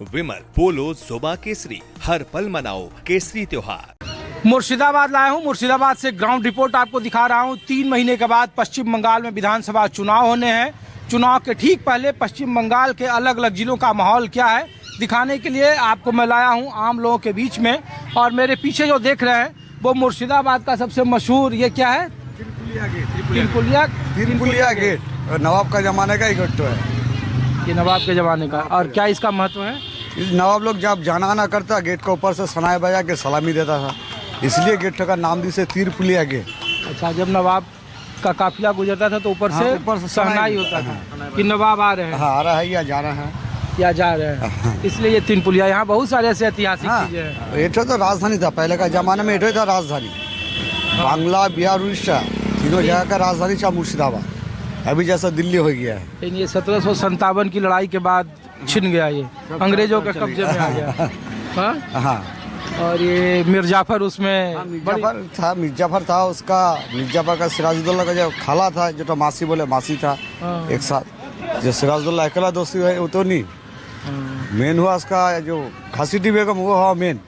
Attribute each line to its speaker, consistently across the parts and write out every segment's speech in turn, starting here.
Speaker 1: विमल, पोलो, जोबा केसरी, हर पल मनाओ केसरी त्योहार।
Speaker 2: मुर्शिदाबाद लाया हूँ। मुर्शिदाबाद से ग्राउंड रिपोर्ट आपको दिखा रहा हूँ। 3 महीने के बाद पश्चिम बंगाल में विधानसभा चुनाव होने हैं। चुनाव के ठीक पहले पश्चिम बंगाल के अलग अलग जिलों का माहौल क्या है दिखाने के लिए आपको मैं लाया हूँ आम लोगों के बीच में। और मेरे पीछे जो देख रहे हैं वो मुर्शिदाबाद का सबसे मशहूर ये क्या है,
Speaker 3: तिरपुलिया गेट। नवाब का जमाने का ही गेट तो है
Speaker 2: ये, नवाब के जमाने का। और क्या इसका महत्व है?
Speaker 3: नवाब लोग जब जाना आना करता गेट के ऊपर से सनाए बजा के सलामी देता था, इसलिए गेट का नाम दी से तिरपुलिया गेट।
Speaker 2: अच्छा, जब नवाब का काफिला गुजरता था तो ऊपर से शहनाई होता था कि नवाब आ रहे हैं।
Speaker 3: हाँ, आ रहा है या जा रहा है
Speaker 2: या जा रहे हैं, इसलिए ये तिरपुलिया। यहाँ बहुत सारे ऐसे ऐतिहासिक चीजें हैं।
Speaker 3: ये तो राजधानी था पहले का जमाने में, ये था राजधानी। बांग्ला, बिहार, उड़ीसा तीनों जगह का राजधानी था मुर्शिदाबाद। अभी जैसा दिल्ली हो गया है।
Speaker 2: लेकिन ये 1757 की लड़ाई के बाद छिन गया, ये अंग्रेजों के कब्जे में आ गया।
Speaker 3: हाँ, और
Speaker 2: ये मिर्जाफर उसमें
Speaker 3: मिर्जाफर था उसका। मिर्जाफर का सिराजुद्दौला का जो खाला था, जो तो मासी बोले मासी था एक साथ। जो सिराजुद्दौला अकेला दोस्ती है वो तो नहीं, मेन हुआ उसका जो घसीटी बेगम, वो हुआ मेन।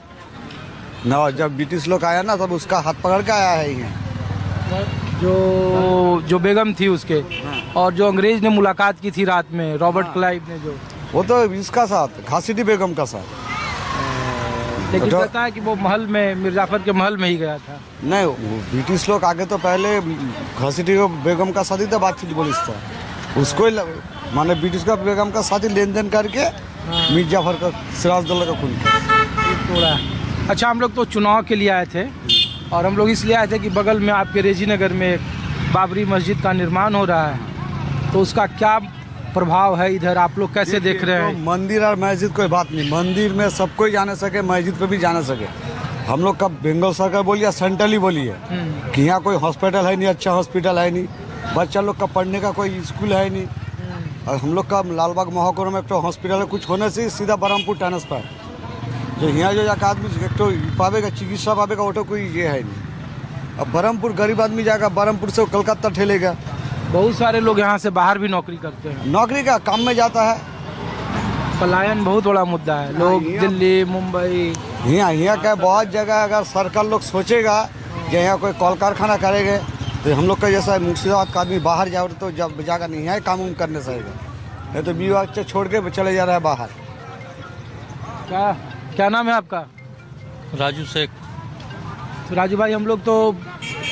Speaker 3: ना जब ब्रिटिश लोग आया ना तब उसका हाथ पकड़ के आया है यहाँ।
Speaker 2: जो बेगम थी उसके, और जो अंग्रेज ने मुलाकात की थी रात में, रॉबर्ट क्लाइव ने, जो
Speaker 3: वो तो इसका साथ घसीटी बेगम का साथ।
Speaker 2: लेकिन कहता है कि वो महल में, मिर्जाफर के महल में ही गया था।
Speaker 3: नहीं, ब्रिटिश लोग आगे तो पहले घसीटी बेगम का साथी था, बातचीत बोली था उसको ही, माने ब्रिटिश का बेगम का साथी लेन देन करके मिर्जाफर का सिराजुद्दौला का खून
Speaker 2: तोड़ा। अच्छा, हम लोग तो चुनाव के लिए आए थे और हम लोग इसलिए आए थे कि बगल में आपके रेजी नगर में एक बाबरी मस्जिद का निर्माण हो रहा है, तो उसका क्या प्रभाव है इधर, आप लोग कैसे देख रहे हैं?
Speaker 3: तो मंदिर और मस्जिद कोई बात नहीं, मंदिर में सब कोई जाने सके, मस्जिद पे भी जाने सके। हम लोग का बंगाल सरकार बोलिए या सेंट्रल ही बोलिए कि यहाँ कोई हॉस्पिटल है नहीं, अच्छा हॉस्पिटल है नहीं, बच्चा लोग का पढ़ने का कोई स्कूल है नहीं। और हम लोग का लालबाग महाकुर में एक तो हॉस्पिटल है, कुछ होने से सीधा बरहमपुर ट्रांसफर। जो यहाँ जो जाकर आदमी एक तो पावेगा चिकित्सा पावेगा, वो तो कोई ये है नहीं। अब बरहमपुर गरीब आदमी जाएगा, बरहमपुर से कलकत्ता ठेलेगा।
Speaker 2: बहुत सारे लोग यहाँ से बाहर भी नौकरी करते हैं,
Speaker 3: नौकरी का काम में जाता है।
Speaker 2: पलायन बहुत बड़ा मुद्दा है। लोग दिल्ली, मुंबई,
Speaker 3: यहाँ का बहुत जगह अगर सरकार लोग सोचेगा कि यहाँ कोई कल कारखाना करेंगे तो हम लोग का जैसा मुर्शिदाबाद का आदमी बाहर जाओ तो जब जाकर नहीं है काम उम करने सकेगा, नहीं तो विभाग से छोड़ के चले जा रहा है बाहर।
Speaker 2: क्या नाम है आपका?
Speaker 4: राजू शेख।
Speaker 2: तो राजू भाई, हम लोग तो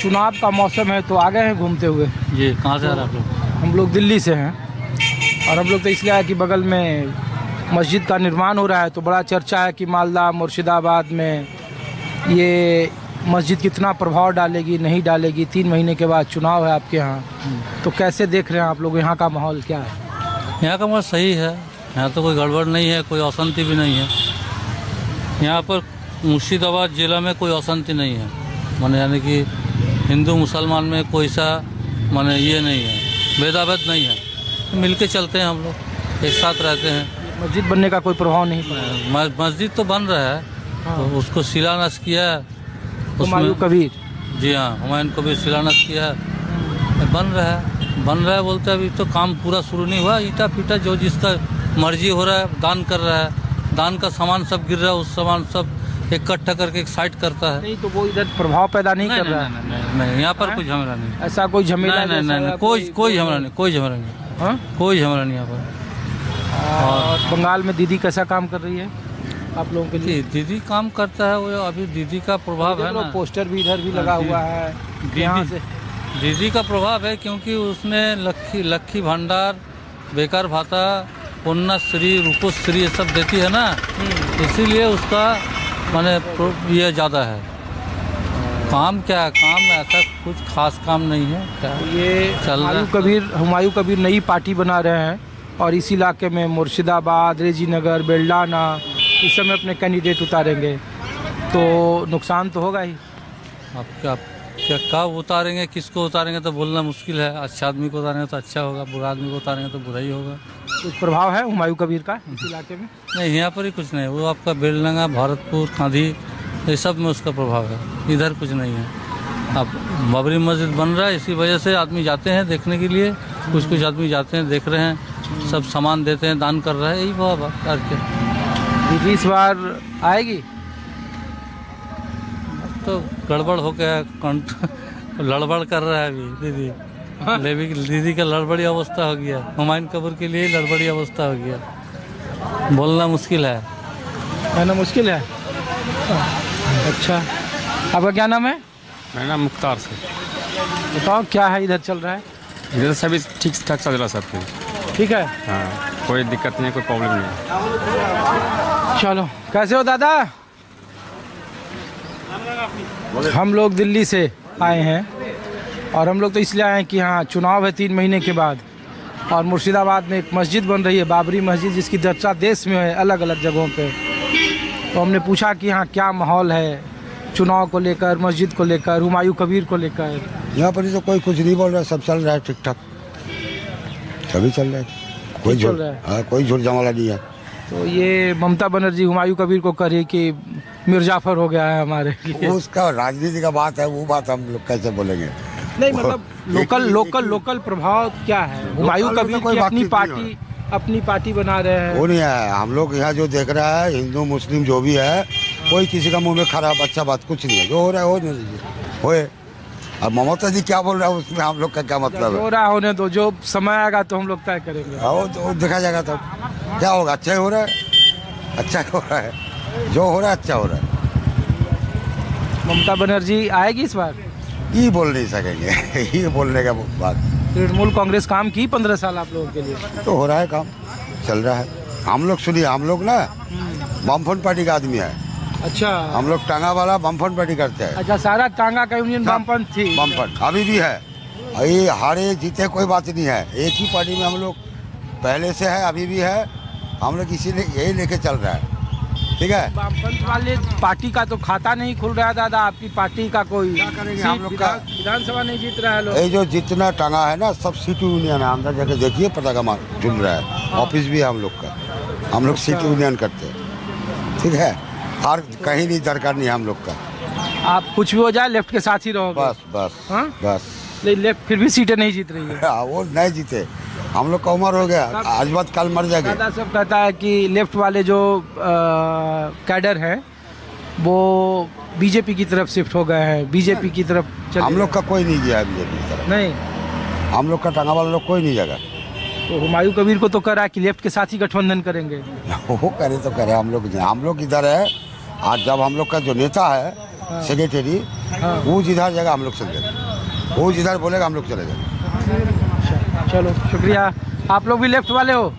Speaker 2: चुनाव का मौसम है तो आ गए हैं घूमते हुए।
Speaker 4: ये कहाँ से आ रहे हैं आप लोग?
Speaker 2: हम लोग दिल्ली से हैं और हम लोग तो इसलिए आए कि बगल में मस्जिद का निर्माण हो रहा है, तो बड़ा चर्चा है कि मालदा, मुर्शिदाबाद में ये मस्जिद कितना प्रभाव डालेगी, नहीं डालेगी। 3 महीने के बाद चुनाव है आपके यहाँ, तो कैसे देख रहे हैं आप लोग, यहाँ का माहौल क्या है?
Speaker 4: यहाँ का माहौल सही है, यहाँ तो कोई गड़बड़ नहीं है, कोई अशांति भी नहीं है। यहाँ पर मुर्शिदाबाद ज़िला में कोई अशांति नहीं है, माने यानी कि हिंदू मुसलमान में कोई सा माने ये नहीं है, भेदाभेद नहीं है, मिल के चलते हैं हम लोग, एक साथ रहते हैं।
Speaker 2: मस्जिद बनने का कोई प्रभाव नहीं पड़ा?
Speaker 4: मस्जिद तो बन रहा है।
Speaker 2: हाँ।
Speaker 4: तो उसको शिलान्यास किया है
Speaker 2: हुमायूं कबीर।
Speaker 4: जी हाँ, हुमायूं कबीर शिलान्यास किया है, बन रहा है बोलते हैं। अभी तो काम पूरा शुरू नहीं हुआ, ईटा फीटा जो जिसका मर्जी हो रहा है दान कर रहा है, दान का सामान सब गिर रहा है, उस सामान सब इकट्ठा करके एक साइड करता है।
Speaker 2: नहीं तो वो इधर प्रभाव पैदा नहीं कर रहा है?
Speaker 4: नहीं, यहाँ पर कोई झमेला नहीं,
Speaker 2: ऐसा कोई झमेला
Speaker 4: नहीं, कोई झमेला नहीं, कोई झमेला नहीं यहाँ पर।
Speaker 2: और बंगाल में दीदी कैसा काम कर रही है आप लोगों के लिए?
Speaker 4: दीदी काम करता है वो, अभी दीदी का प्रभाव है ना,
Speaker 2: पोस्टर भी इधर भी लगा हुआ है यहाँ से।
Speaker 4: दीदी का प्रभाव है क्योंकि उसने लक्खी भंडार, बेकार भाता, कन्याश्री, रूपश्री ये सब देती है ना, इसीलिए उसका माने ये ज़्यादा है। काम क्या है, काम ऐसा कुछ खास काम नहीं है। क्या
Speaker 2: ये हुमायूं कबीर नई पार्टी बना रहे हैं और इस इलाके में मुर्शिदाबाद, रेजी नगर, बेल्डाना इस समय अपने कैंडिडेट उतारेंगे, तो नुकसान तो होगा ही।
Speaker 4: अब क्या कब उतारेंगे, किसको उतारेंगे तो बोलना मुश्किल है। अच्छा आदमी को उतारेंगे तो अच्छा होगा, बुरा आदमी को उतारेंगे तो बुरा ही होगा।
Speaker 2: कुछ प्रभाव है हुमायूं कबीर का इस इलाके में?
Speaker 4: नहीं, यहाँ पर ही कुछ नहीं, वो आपका बेलडंगा, भारतपुर, खांधी ये सब में उसका प्रभाव है, इधर कुछ नहीं है। अब बाबरी मस्जिद बन रहा है, इसी वजह से आदमी जाते हैं देखने के लिए, कुछ आदमी जाते हैं, देख रहे हैं, सब सामान देते हैं, दान कर रहे हैं, यही बात क्या।
Speaker 2: बीजेपी इस बार आएगी?
Speaker 4: तो गड़बड़ हो गया, लड़बड़ कर रहा है अभी दीदी। दीदी का लड़बड़ी अवस्था हो गया, हुमायूं कबीर के लिए लड़बड़ी अवस्था हो गया। बोलना मुश्किल है,
Speaker 2: कहना मुश्किल है। अच्छा, आपका क्या नाम है?
Speaker 5: मेरा नाम मुख्तार से।
Speaker 2: बताओ क्या है इधर चल रहा है?
Speaker 5: इधर सभी ठीक ठाक चल रहा है, सब कुछ
Speaker 2: ठीक है,
Speaker 5: हाँ, कोई दिक्कत नहीं है, कोई प्रॉब्लम नहीं है।
Speaker 2: चलो। कैसे हो दादा? हम लोग दिल्ली से आए हैं और हम लोग तो इसलिए आए हैं कि हाँ चुनाव है 3 महीने के बाद, और मुर्शिदाबाद में एक मस्जिद बन रही है, बाबरी मस्जिद, जिसकी चर्चा देश में है अलग अलग जगहों पे। तो हमने पूछा कि यहाँ क्या माहौल है चुनाव को लेकर, मस्जिद को लेकर, हुमायूं कबीर को लेकर।
Speaker 6: यहाँ पर तो कोई कुछ नहीं बोल रहा है, सब चल रहा है ठीक ठाक, सभी चल रहा है, कोई
Speaker 2: चल
Speaker 6: झूठ,
Speaker 2: रहा है।
Speaker 6: हाँ, कोई झूठ जमाला नहीं है।
Speaker 2: तो ये ममता बनर्जी हुमायूं कबीर को करी कि मिर्जाफर हो गया है हमारे लिए।
Speaker 6: उसका राजनीति का बात है, वो बात हम लोग कैसे बोलेंगे।
Speaker 2: नहीं मतलब लोकल प्रभाव क्या है? हुमायूं
Speaker 6: लोकल
Speaker 2: कबीर
Speaker 6: तो कोई
Speaker 2: की अपनी
Speaker 6: बातचीत नहीं
Speaker 2: पार्टी, अपनी पार्टी बना रहे हैं।
Speaker 6: वो नहीं है, हम लोग यहाँ जो देख रहा है, हिंदू मुस्लिम जो भी है, कोई किसी का मुंह में खराब अच्छा बात कुछ नहीं है, जो हो रहा है हो नहीं होए। अब ममता जी क्या बोल रहा है उसमें हम लोग का क्या मतलब है?
Speaker 2: हो रहा होने दो, जो समय आएगा तो हम लोग तय करेंगे।
Speaker 6: वो तो देखा जाएगा तब क्या होगा। अच्छा ही हो रहा है, अच्छा ही हो रहा है, जो हो रहा है अच्छा हो रहा है।
Speaker 2: ममता बनर्जी आएगी इस बार?
Speaker 6: ये बोल नहीं सकेंगे ये बोलने का बात।
Speaker 2: तृणमूल कांग्रेस काम की 15 साल आप लोगों के लिए?
Speaker 6: तो हो रहा है काम, चल रहा है। हम लोग सुनिए, हम लोग ना वामफ्रंट पार्टी का आदमी है।
Speaker 2: अच्छा,
Speaker 6: हम लोग टांगा वाला वामफ्रंट पार्टी करते हैं।
Speaker 2: अच्छा, सारा टांगा का यूनियन वामपंथ थी?
Speaker 6: वामफ्रंट अभी भी है, ये हारे जीते कोई बात नहीं है, एक ही पार्टी में हम लोग पहले से है, अभी भी है। हम लोग इसीलिए यही लेके चल रहा है, ठीक है।
Speaker 2: वामपंथ वाले पार्टी का तो खाता नहीं खुल रहा है दादा, आपकी पार्टी का कोई
Speaker 6: करेंगे हम लोग का?
Speaker 2: विधानसभा नहीं जीत रहा है लोग।
Speaker 6: ये जो जितना टांगा है ना, सब सिटी यूनियन है, अंदर जाके देखिए पता का चुन रहा है। ऑफिस भी है हम लोग का, हम लोग सिटी यूनियन करते हैं, ठीक है। और कहीं नहीं दरकार नहीं है हम लोग का।
Speaker 2: आप कुछ भी हो जाए लेफ्ट के साथ ही रहोगे?
Speaker 6: बस बस
Speaker 2: हाँ?
Speaker 6: बस।
Speaker 2: लेकिन लेफ्ट फिर भी सीटें नहीं जीत रही है।
Speaker 6: वो नहीं जीते, हम लोग का उम्र हो गया, आज बात कल मर जाएंगे।
Speaker 2: दादा सब कहता है कि लेफ्ट वाले जो कैडर हैं वो बीजेपी की तरफ शिफ्ट हो गए हैं, बीजेपी की तरफ चले
Speaker 6: हम लोग का कोई नहीं गया बीजेपी की तरफ,
Speaker 2: नहीं।
Speaker 6: हम लोग का टांगा वाला लोग कोई नहीं जाएगा।
Speaker 2: तो हुमायूं कबीर को तो कह रहा है कि लेफ्ट के साथ ही गठबंधन करेंगे।
Speaker 6: वो करे तो करे, हम लोग इधर है। आज जब हम लोग का जो नेता है सेक्रेटरी, वो जिधर जगह हम लोग चल जाएंगे, वो जिधर बोलेगा हम लोग चले जाएंगे।
Speaker 2: चलो शुक्रिया। आप लोग भी लेफ्ट वाले हो?